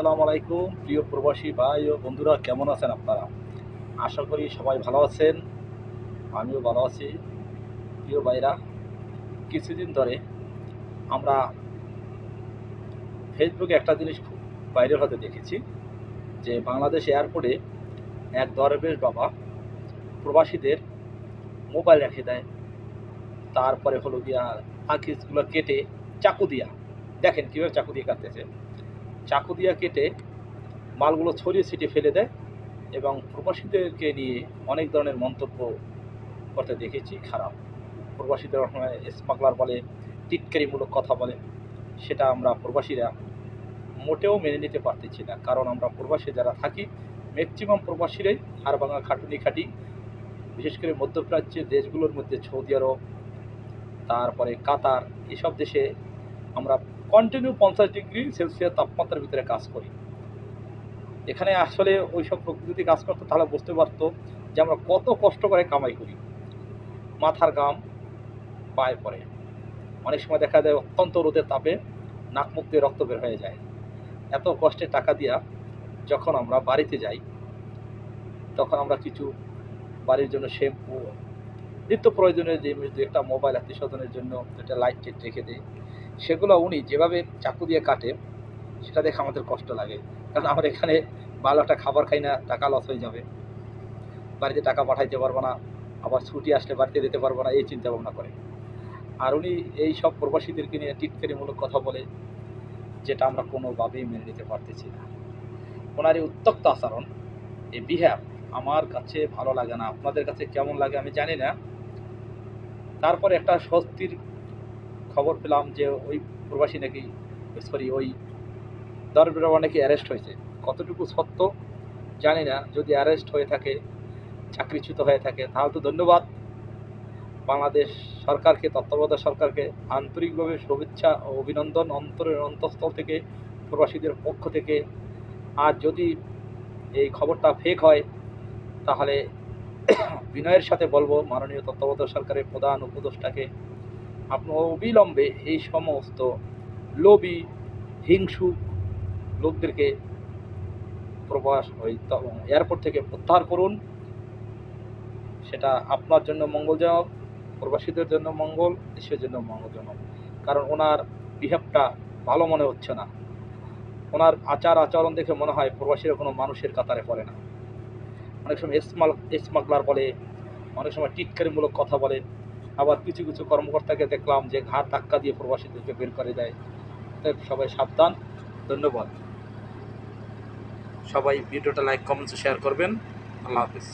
আসসালামু আলাইকুম প্রিয় প্রবাসী ভাই ও বন্ধুরা, কেমন আছেন আপনারা? আশা করি সবাই ভালো আছেন। আমিও ভালো আছি। প্রিয় ভাইরা, কিছুদিন ধরে আমরা ফেসবুকে একটা জিনিস খুব ভাইরাল হতে দেখেছি যে বাংলাদেশ এয়ারপোর্টে এক দরবেশ বাবা প্রবাসীদের মোবাইল রেখে দেয়। তারপরে হলো গিয়া আকিসগুলো কেটে চাকু দিয়া, দেখেন কীভাবে চাকু দিয়ে কাটতেছে, চাকু দিয়া কেটে মালগুলো ছড়িয়ে ছিটিয়ে ফেলে দেয় এবং প্রবাসীদেরকে নিয়ে অনেক ধরনের মন্তব্য করতে দেখেছি খারাপ। প্রবাসীদের সময় স্মাগলার বলে, টিটকারিমূলক কথা বলে, সেটা আমরা প্রবাসীরা মোটেও মেনে নিতে পারতেছি না। কারণ আমরা প্রবাসী যারা থাকি, ম্যাক্সিমাম প্রবাসীরাই হাড়ভাঙা খাটুনি খাটি। বিশেষ করে মধ্যপ্রাচ্যের দেশগুলোর মধ্যে সৌদি আরব, তারপরে কাতার, এসব দেশে আমরা কন্টিনিউ 50 ডিগ্রি সেলসিয়াস তাপমাত্রার ভিতরে কাজ করি। এখানে আসলে ওই সব লোক যদি কাজ করতো তাহলে বুঝতে পারতো যে আমরা কত কষ্ট করে কামাই করি। মাথার ঘাম পায়ে পড়ে, অনেক সময় দেখা যায় অত্যন্ত রোদের তাপে নাক মুখ দিয়ে রক্ত বের হয়ে যায়। এত কষ্টে টাকা দিয়া যখন আমরা বাড়িতে যাই, তখন আমরা কিছু বাড়ির জন্য শ্যাম্পু, নিত্য প্রয়োজনীয় যে একটা মোবাইল আত্মীয় স্বজনের জন্য একটা লাইট টেট রেখে দিই, সেগুলো উনি যেভাবে চাকু দিয়ে কাটে সেটা দেখে আমাদের কষ্ট লাগে। কারণ আমরা এখানে ভালো একটা খাবার খাই না, টাকা লস হয়ে যাবে, বাড়িতে টাকা পাঠাইতে পারবো না, আবার ছুটি আসলে বাড়িতে দিতে পারবো না, এই চিন্তা ভাবনা করে। আর উনি এই সব প্রবাসীদেরকে নিয়ে টিটকারিমূলক কথা বলে, যেটা আমরা কোনোভাবেই মেনে নিতে পারতেছি না। ওনার এই উত্তক্ত আচরণ, এই বিহেভ আমার কাছে ভালো লাগে না। আপনাদের কাছে কেমন লাগে আমি জানি না। তারপরে একটা স্বস্তির খবর পেলাম যে ওই প্রবাসী নাকি, ওই দরবেশ নাকি অ্যারেস্ট হয়েছে। কতটুকু সত্য জানি না। যদি অ্যারেস্ট হয়ে থাকে, চাকরিচ্যুত হয়ে থাকে, তাহলে তো ধন্যবাদ বাংলাদেশ সরকারকে, তত্ত্বাবধায়ক সরকারকে আন্তরিকভাবে শুভেচ্ছা ও অভিনন্দন অন্তরের অন্তঃস্থল থেকে, প্রবাসীদের পক্ষ থেকে। আর যদি এই খবরটা ফেক হয়, তাহলে বিনয়ের সাথে বলবো মাননীয় তত্ত্বাবধায়ক সরকারের প্রধান উপদেষ্টাকে, আপনি অবিলম্বে এই সমস্ত লোভী, হিংসুক লোকদেরকে প্রবাস ওই এয়ারপোর্ট থেকে প্রত্যাহার করুন। সেটা আপনার জন্য মঙ্গলজনক, প্রবাসীদের জন্য মঙ্গল, দেশের জন্য মঙ্গলজনক। কারণ ওনার বিহেভটা ভালো মনে হচ্ছে না। ওনার আচার আচরণ দেখে মনে হয় প্রবাসীরা কোনো মানুষের কাতারে পড়ে না। অনেক সময় স্মাগলার বলে, অনেক সময় টিটকারিমূলক কথা বলে, আবার কিছু কিছু কর্মকর্তাকে দেখলাম যে ঘাড় ধাক্কা দিয়ে প্রবাসীদেরকে বের করে দেয়। তাই সবাই সাবধান। ধন্যবাদ। সবাই ভিডিওটা লাইক, কমেন্টস, শেয়ার করবেন। আল্লাহ হাফিজ।